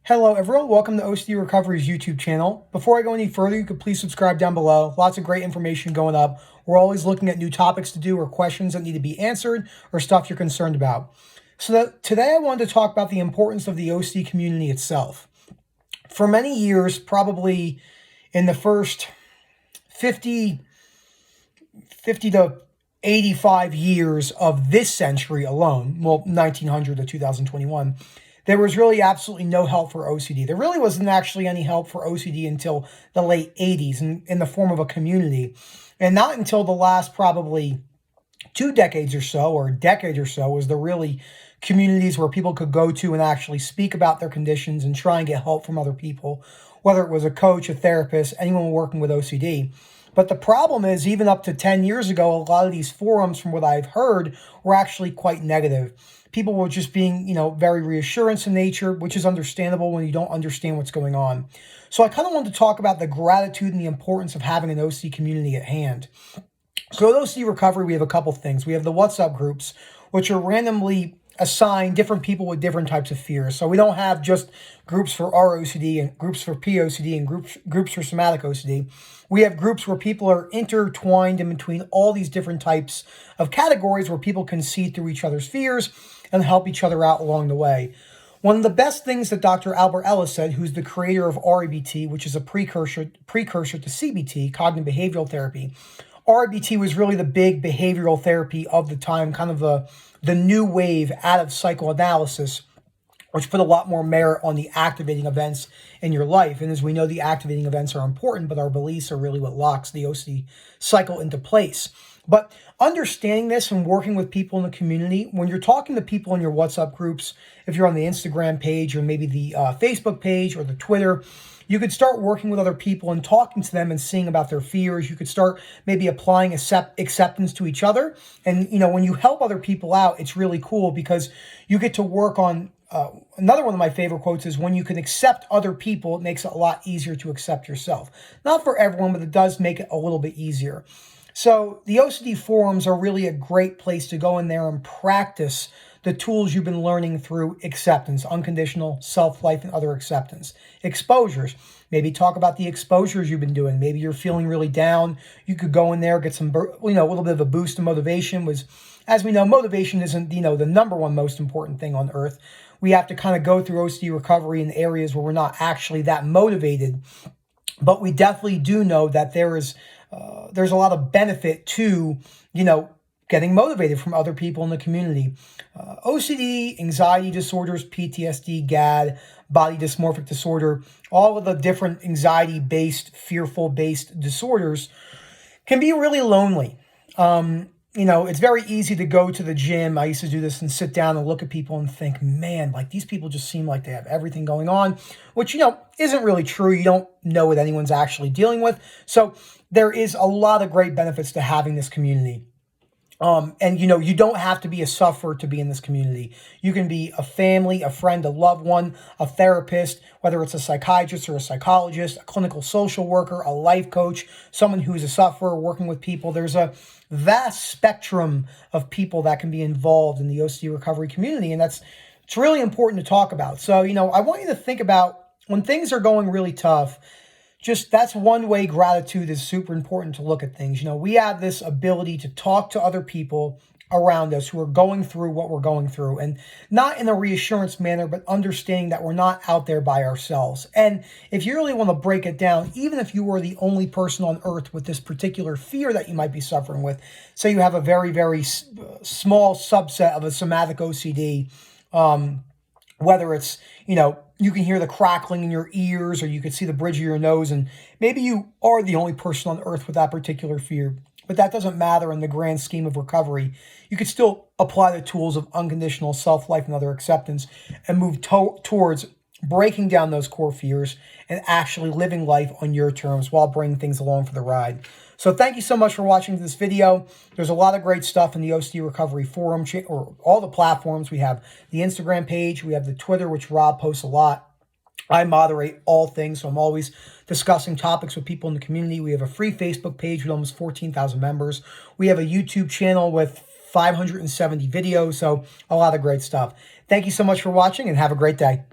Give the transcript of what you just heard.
Hello everyone, welcome to OCD Recovery's YouTube channel. Before I go any further, you could please subscribe down below. Lots of great information going up. We're always looking at new topics to do or questions that need to be answered or stuff you're concerned about. Today I wanted to talk about the importance of the OCD community itself. For many years, probably in the first 50 to 85 years of this century alone, well, 1900 to 2021, there was really absolutely no help for OCD. There really wasn't actually any help for OCD until the late 80s in the form of a community. And not until the last probably 2 decades or so, or a decade or so, was there really communities where people could go to and actually speak about their conditions and try and get help from other people, whether it was a coach, a therapist, anyone working with OCD. But the problem is, even up to 10 years ago, a lot of these forums, from what I've heard, were actually quite negative. People were just being, very reassurance in nature, which is understandable when you don't understand what's going on. So I kind of wanted to talk about the gratitude and the importance of having an OCD community at hand. So at OCD Recovery, we have a couple things. We have the WhatsApp groups, which are randomly assigned different people with different types of fears. So we don't have just groups for ROCD and groups for POCD and groups for somatic OCD. We have groups where people are intertwined in between all these different types of categories where people can see through each other's fears and help each other out along the way. One of the best things that Dr. Albert Ellis said, who's the creator of REBT, which is a precursor to CBT, cognitive behavioral therapy. REBT was really the big behavioral therapy of the time, kind of the new wave out of psychoanalysis, which put a lot more merit on the activating events in your life. And as we know, the activating events are important, but our beliefs are really what locks the OCD cycle into place. But understanding this and working with people in the community, when you're talking to people in your WhatsApp groups, if you're on the Instagram page or maybe the Facebook page or the Twitter, you could start working with other people and talking to them and seeing about their fears. You could start maybe applying acceptance to each other. And, when you help other people out, it's really cool because you get to work on another one of my favorite quotes is, when you can accept other people, it makes it a lot easier to accept yourself. Not for everyone, but it does make it a little bit easier. So the OCD forums are really a great place to go in there and practice the tools you've been learning through acceptance, unconditional, self-life, and other acceptance. Exposures. Maybe talk about the exposures you've been doing. Maybe you're feeling really down. You could go in there, get some, a little bit of a boost of motivation. As we know, motivation isn't, the number one most important thing on earth. We have to kind of go through OCD recovery in areas where we're not actually that motivated. But we definitely do know that there's a lot of benefit to, getting motivated from other people in the community. OCD, anxiety disorders, PTSD, GAD, body dysmorphic disorder, all of the different anxiety-based, fearful-based disorders can be really lonely. It's very easy to go to the gym. I used to do this and sit down and look at people and think, man, like these people just seem like they have everything going on, which, isn't really true. You don't know what anyone's actually dealing with. So there is a lot of great benefits to having this community. And you don't have to be a sufferer to be in this community. You can be a family, a friend, a loved one, a therapist, whether it's a psychiatrist or a psychologist, a clinical social worker, a life coach, someone who's a sufferer working with people. There's a vast spectrum of people that can be involved in the OCD recovery community. And it's really important to talk about. So, I want you to think about when things are going really tough. That's one way gratitude is super important to look at things. We have this ability to talk to other people around us who are going through what we're going through, and not in a reassurance manner, but understanding that we're not out there by ourselves. And if you really want to break it down, even if you were the only person on earth with this particular fear that you might be suffering with, say you have a very, very small subset of a somatic OCD, whether it's, you can hear the crackling in your ears or you can see the bridge of your nose, and maybe you are the only person on earth with that particular fear. But that doesn't matter in the grand scheme of recovery. You could still apply the tools of unconditional self-life and other acceptance and move towards breaking down those core fears and actually living life on your terms while bringing things along for the ride. So thank you so much for watching this video. There's a lot of great stuff in the OCD Recovery Forum, or all the platforms. We have the Instagram page. We have the Twitter, which Rob posts a lot. I moderate all things, so I'm always discussing topics with people in the community. We have a free Facebook page with almost 14,000 members. We have a YouTube channel with 570 videos, so a lot of great stuff. Thank you so much for watching, and have a great day.